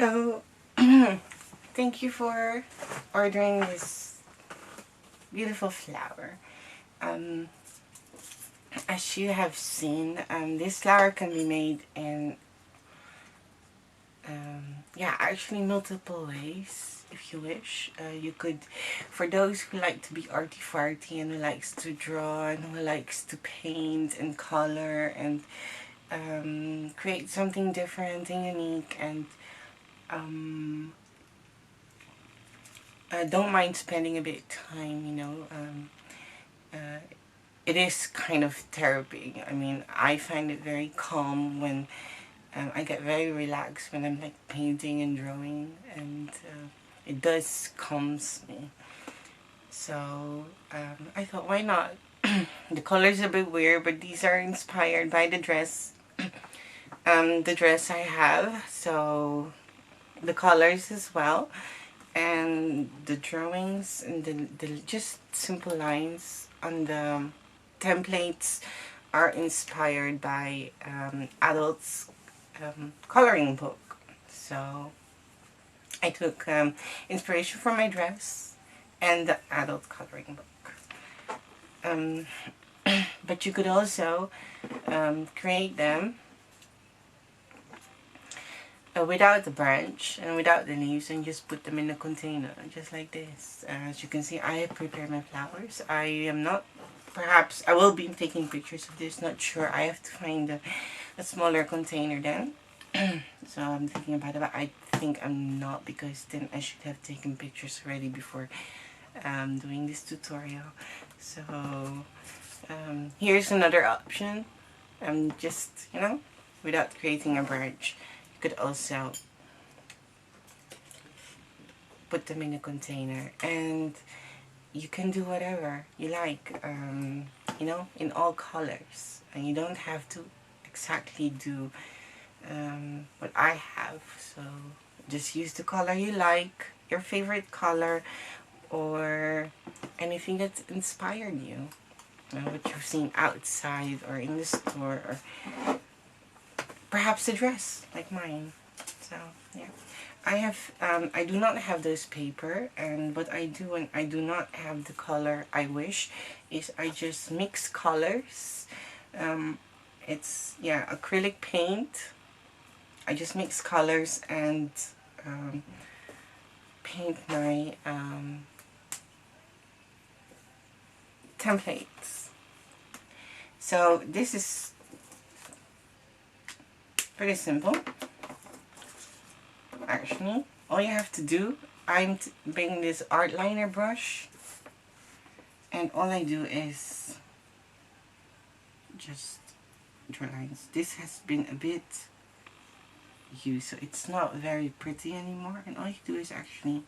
Hello. Thank you for ordering this beautiful flower. Um, as you have seen, this flower can be made in yeah, actually multiple ways if you wish. You could, for those who like to be arty-farty and who likes to draw and who likes to paint and color and create something different and unique, and don't mind spending a bit of time, it is kind of therapy. I mean, I find it very calm when I get very relaxed when I'm like painting and drawing, and it does calms me. So I thought, why not? The colors are a bit weird, but these are inspired by the dress. The dress I have, so the colors as well, and the drawings and the just simple lines on the templates are inspired by adults coloring book. So I took inspiration from my dress and the adult coloring book. But you could also create them without the branch and without the leaves, and just put them in a container just like this. As you can see, I have prepared my flowers. I am not, perhaps I will be taking pictures of this, not sure. I have to find a smaller container then. So I'm thinking about it, but I think I'm not, because then I should have taken pictures already before doing this tutorial. So here's another option. Just, without creating a branch, you could also put them in a container, and you can do whatever you like, in all colors, and you don't have to exactly do what I have. So just use the color you like, your favorite color, or anything that's inspired you, what you've seen outside or in the store, or perhaps a dress like mine. So yeah, I do not have those paper, and what I do when I do not have the color I wish is I just mix colors. It's, yeah, acrylic paint. I just mix colors and paint my templates. So this is pretty simple. Actually, all you have to do, I'm bringing this art liner brush, and all I do is just draw lines. This has been a bit used, so it's not very pretty anymore, and all you do is actually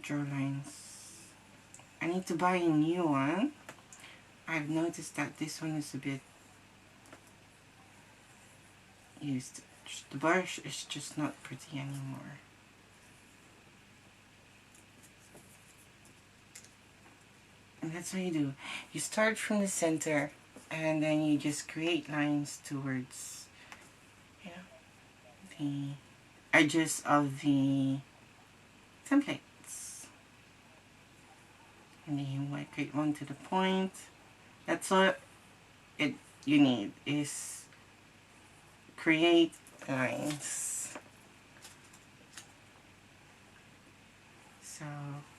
draw lines. I need to buy a new one. I've noticed that this one is a bit used. The brush is just not pretty anymore. And that's what you do. You start from the center, and then you just create lines towards, the edges of the templates. And then you migrate one to the point. That's all you need, is create lines. So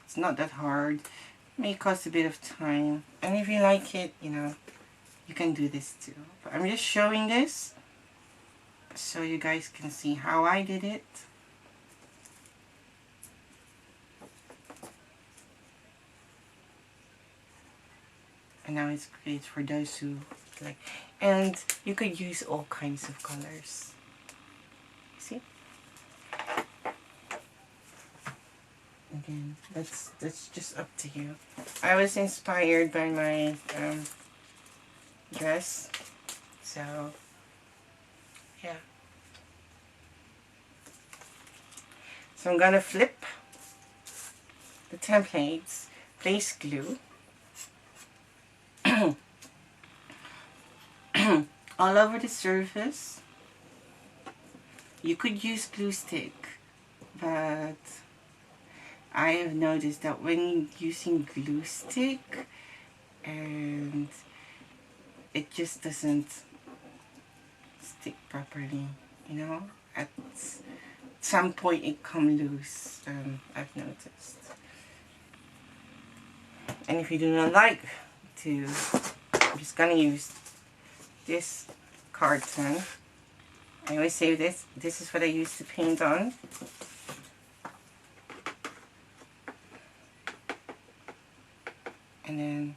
it's not that hard. It may cost a bit of time, and if you like it, you can do this too. But I'm just showing this so you guys can see how I did it. And now it's great for those who like, and you could use all kinds of colors. See? Again, that's just up to you. I was inspired by my dress, so yeah. So I'm gonna flip the templates, place glue all over the surface, You could use glue stick, but I have noticed that when using glue stick, and it just doesn't stick properly, you know. At some point it come loose. I've noticed. And if you do not like to, I'm just gonna use this carton. I always say this is what I use to paint on. And then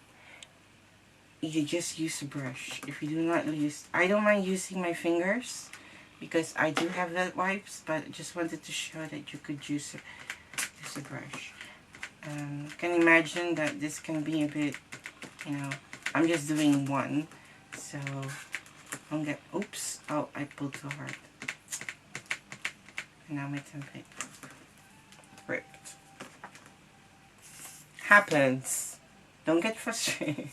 you just use a brush. If you do not use, I don't mind using my fingers because I do have wet wipes, but I just wanted to show that you could use a brush. You can imagine that this can be a bit, you know, I'm just doing one, so don't get, oops, oh, I pulled too hard. And now my template ripped. Happens. Don't get frustrated.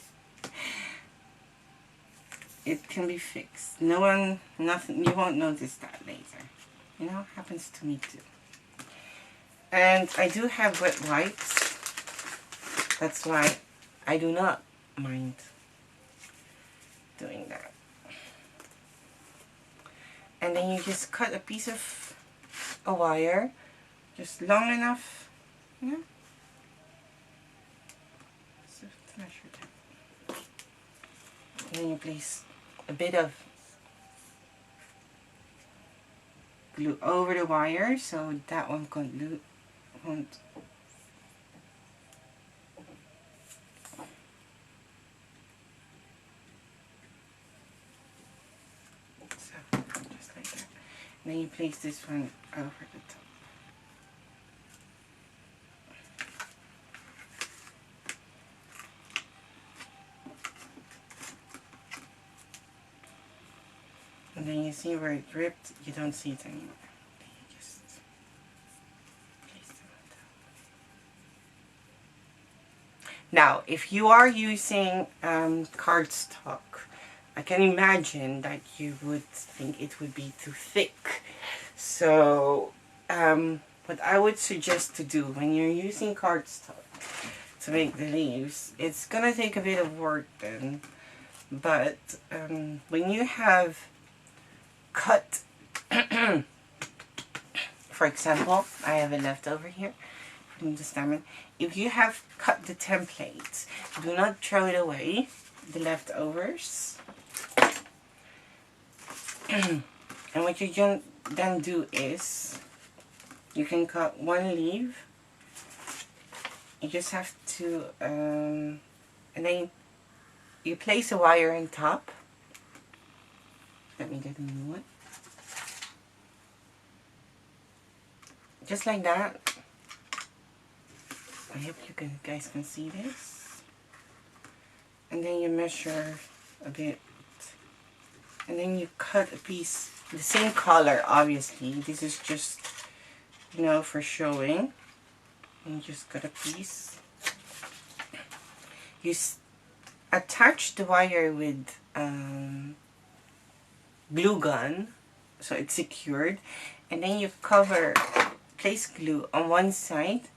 It can be fixed. Nothing, you won't notice that later. You know, happens to me too. And I do have wet wipes. That's why I do not mind doing that. And then you just cut a piece of a wire, just long enough, you know. So measure that. And then you place a bit of glue over the wire so that one won't. So just like that. And then you place this one over the top. And then you see where it ripped, you don't see it anymore. Then you just place them on top. Now, if you are using cardstock, I can imagine that you would think it would be too thick. So, what I would suggest to do when you're using cardstock to make the leaves, it's gonna take a bit of work then, but when you have cut, for example, I have a leftover here from the stamina. If you have cut the templates, do not throw it away, the leftovers. And what you then do is, you can cut one leaf. You just have to, and then you place a wire on top. Let me get a new one. Just like that. I hope you guys can see this. And then you measure a bit. And then you cut a piece, the same color obviously. This is just, you know, for showing. And you just cut a piece. You attach the wire with glue gun so it's secured, and then you place glue on one side,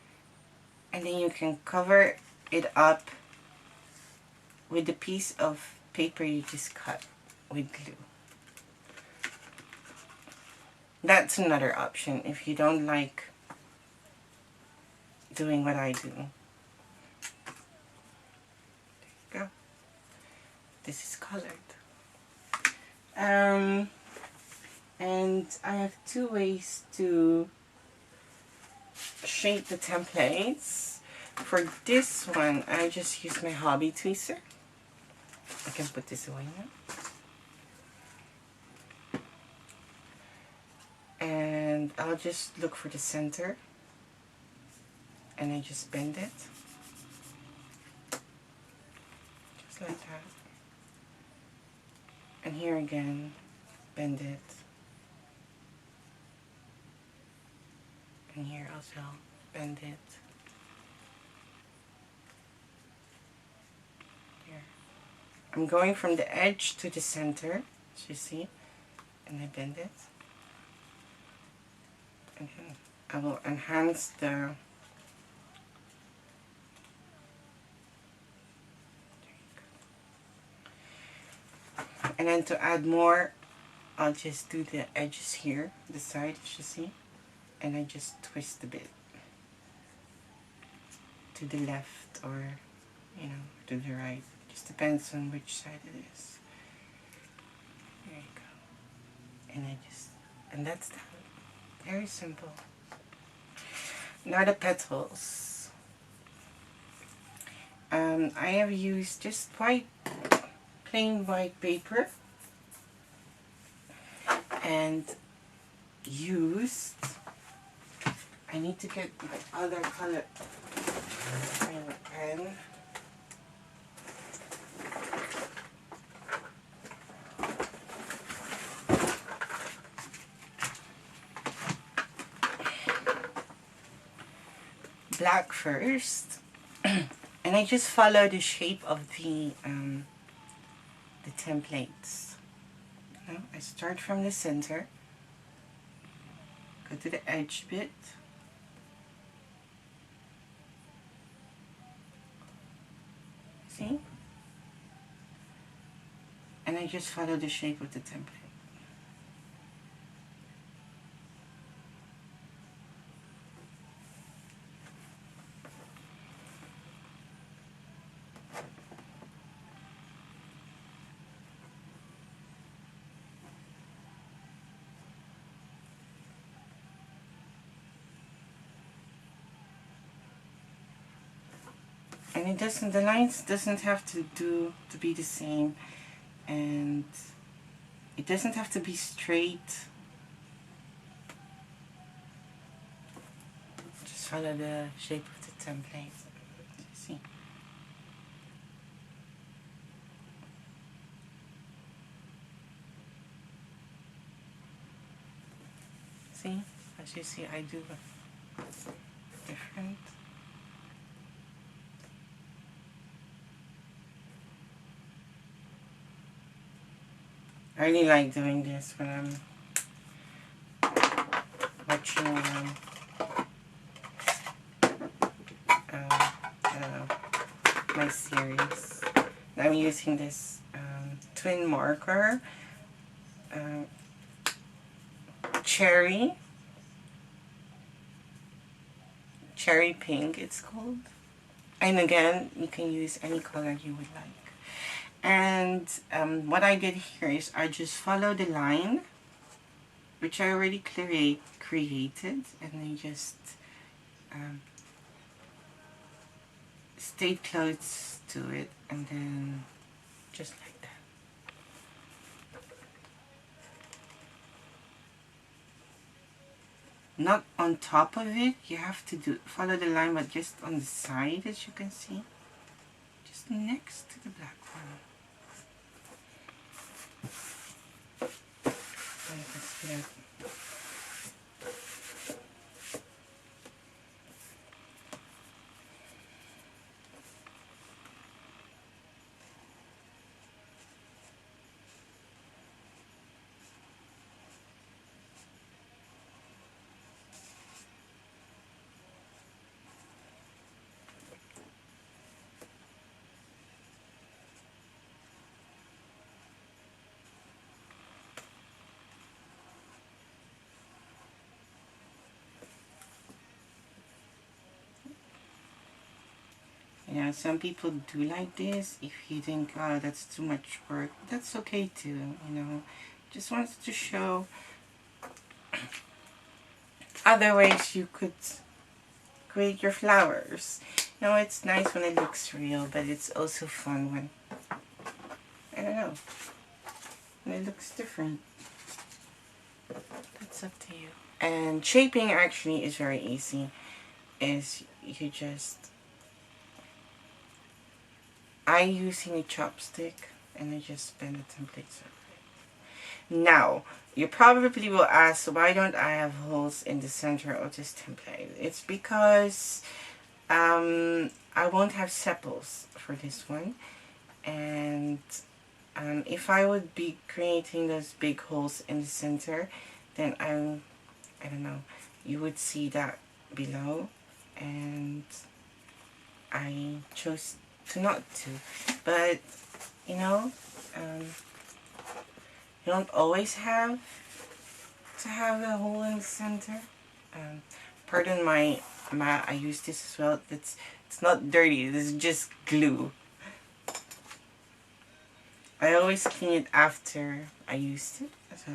and then you can cover it up with the piece of paper you just cut with glue. That's another option if you don't like doing what I do. There you go. This is colored. And I have two ways to shape the templates. For this one, I just use my hobby tweezer. I can put this away now. And I'll just look for the center. And I just bend it. Just like that. And here again, bend it. And here also, bend it. Here. I'm going from the edge to the center, as you see, and I bend it. And then I will enhance the and then to add more, I'll just do the edges here, the side, you see, and I just twist a bit to the left or, you know, to the right. Just depends on which side it is. There you go. And that's that. Very simple. Now the petals. I have used just plain white paper and used, I need to get my other color pen. Black first, and I just follow the shape of the templates. Now I start from the center, go to the edge bit, see, and I just follow the shape of the template. And the lines doesn't have to be the same, and it doesn't have to be straight. Just follow the shape of the template. See? See? As you see, I do different. I really like doing this when I'm watching I don't know, my series. I'm using this twin marker, cherry pink it's called, and again you can use any color you would like. And what I did here is I just follow the line which I already created, and I just stayed close to it, and then just like that. Not on top of it, you have to follow the line, but just on the side, as you can see, just next to the black one. Yeah, some people do like this. If you think, oh, that's too much work, that's okay too, you know. Just wanted to show other ways you could create your flowers. You know, it's nice when it looks real, but it's also fun when, I don't know, when it looks different. That's up to you. And shaping actually is very easy. Is you just, I using a chopstick and I just bend the template circle. Now, you probably will ask, why don't I have holes in the center of this template? It's because I won't have sepals for this one, and if I would be creating those big holes in the center, then I don't know, you would see that below, and I chose to not to. But you know, you don't always have to have a hole in the center. Pardon my I use this as well. It's not dirty. This is just glue. I always clean it after I used it, so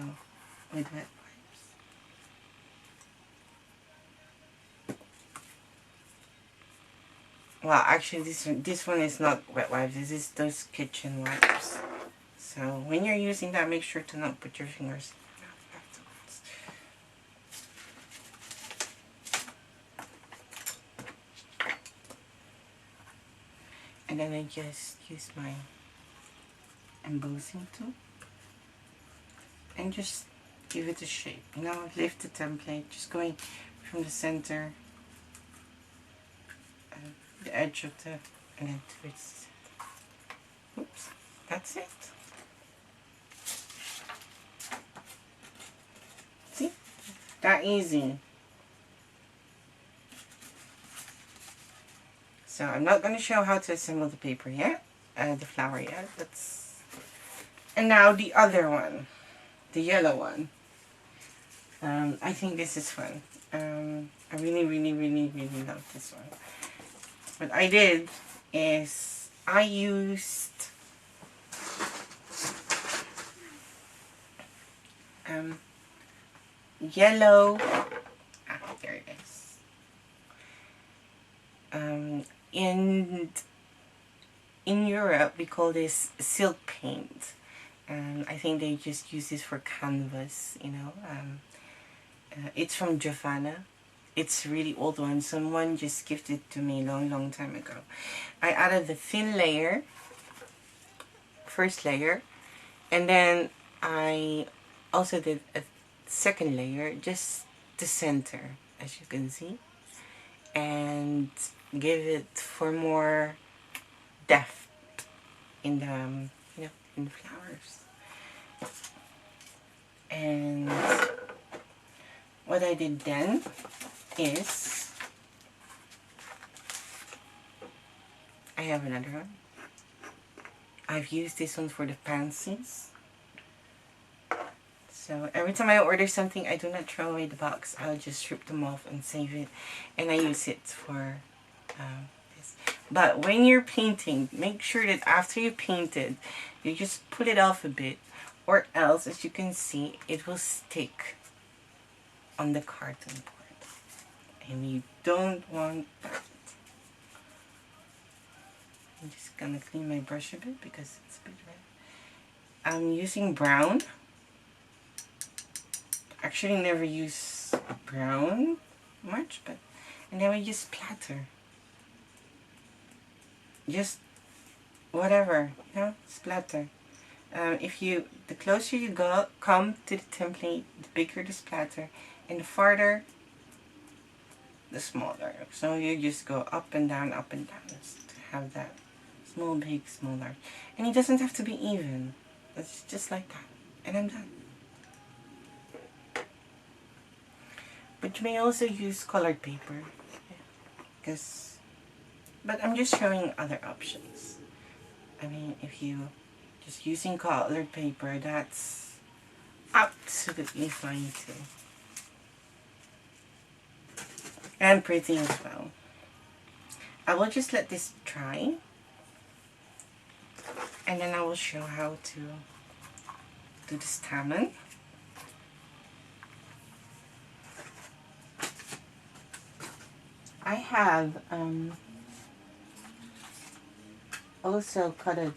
with wet wipes. Well, actually, this one is not wet wipes. This is those kitchen wipes. So when you're using that, make sure to not put your fingers afterwards. And then I just use my embossing tool and just give it a shape. You know, lift the template, just going from the center, the edge of the, and then twist. Oops, that's it. See, that easy. So I'm not going to show how to assemble the paper yet, the flower yet. And now the other one, the yellow one. I think this is fun. I really love this one. What I did is I used yellow. There it is. In Europe, we call this silk paint. I think they just use this for canvas, you know. It's from Jafana. It's a really old one. Someone just gifted it to me a long time ago. I added the thin layer, first layer, and then I also did a second layer, just the center, as you can see, and give it for more depth in the in the flowers. And what I did then is I have another one. I've used this one for the pansies. So every time I order something, I do not throw away the box. I'll just strip them off and save it, and I use it for this. But when you're painting, make sure that after you painted, you just pull it off a bit, or else, as you can see, it will stick on the carton board, and you don't want that. I'm just gonna clean my brush a bit because it's a bit red. I'm using brown. Actually never use brown much, but and then we just splatter. Just whatever, you know, splatter. The closer you come to the template, the bigger the splatter, and the farther, the smaller. So you just go up and down just to have that small, big, small, large. And it doesn't have to be even. It's just like that, and I'm done. But you may also use colored paper, but I'm just showing other options. I mean, if you just using colored paper, that's absolutely fine too. And pretty as well. I will just let this dry, and then I will show how to do the stamen. I have also cut it.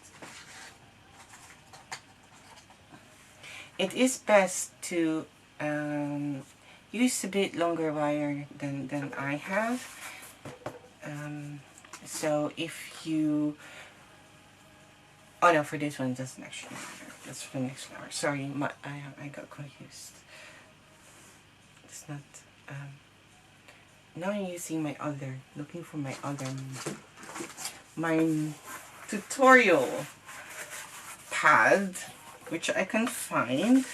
It is best to use a bit longer wire than I have. So if you... Oh no, for this one it doesn't actually matter. That's for the next flower. Sorry, I got confused. It's not... now I'm using my other, looking for my other, my tutorial pad, which I can find.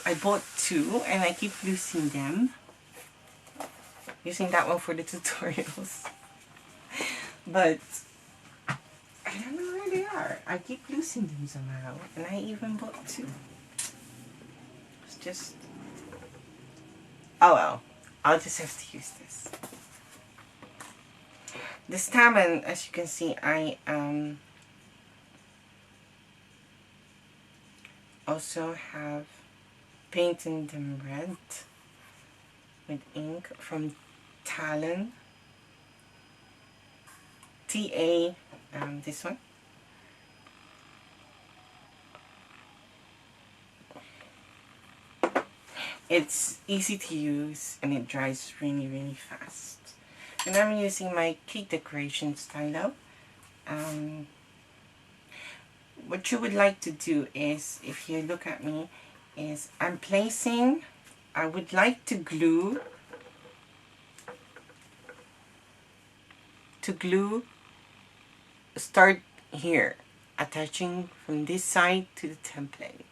I bought two and I keep losing them. using that one for the tutorials. But I don't know where they are. I keep losing them somehow. And I even bought 2. It's just... oh well. I'll just have to use this. The stammen, as you can see, I also have painted them red with ink from Talon. TA, this one. It's easy to use and it dries really fast. And I'm using my cake decoration stylo. What you would like to do is, if you look at me, is I'm placing, I would like to glue start here, attaching from this side to the template.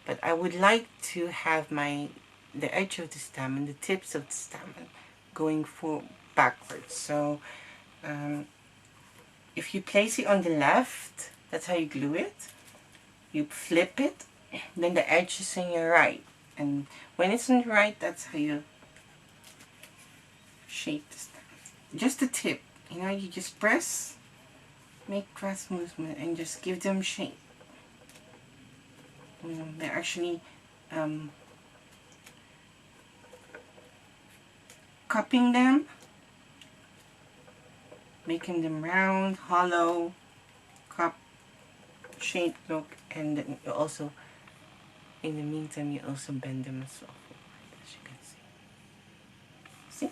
But I would like to have the edge of the stamen, the tips of the stamen, going backwards. So if you place it on the left, that's how you glue it. You flip it, then the edge is on your right. And when it's on the right, that's how you shape the stamen. Just the tip, you know, you just press, make fast movement, and just give them shape. You know, they're actually cupping them, making them round, hollow, cup, shape look, and then you also, in the meantime, you also bend them as well, as you can see. See?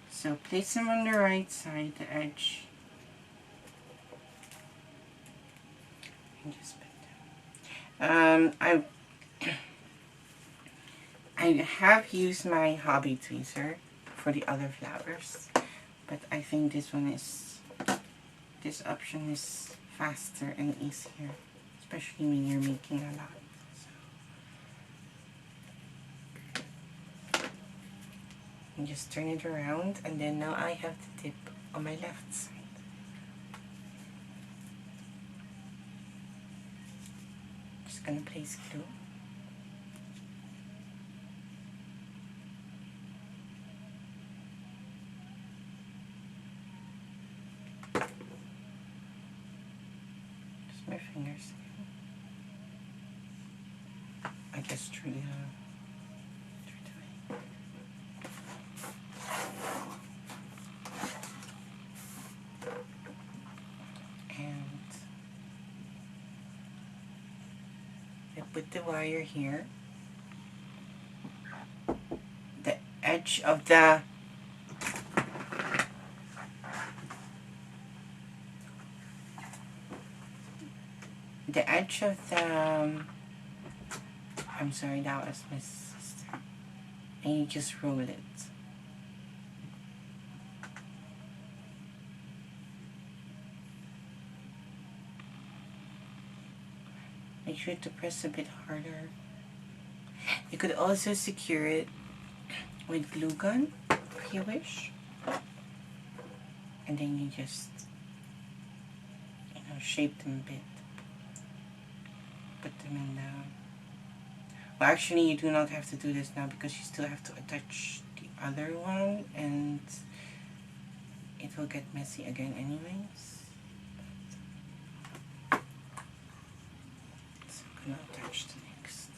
So place them on the right side, the edge, and just bend them. I have used my hobby tweezer for the other flowers, but I think this option is faster and easier, especially when you're making a lot. And just turn it around, and then now I have the tip on my left side. Just gonna place glue. Just my fingers. I just drew the put the wire here. The edge of the I'm sorry, that was my sister. And you just roll it. Make sure to press a bit harder. You could also secure it with glue gun if you wish. And then you just, you know, shape them a bit. Put them in the... Well, actually, you do not have to do this now because you still have to attach the other one, and it will get messy again anyways. So I'm gonna attach the next.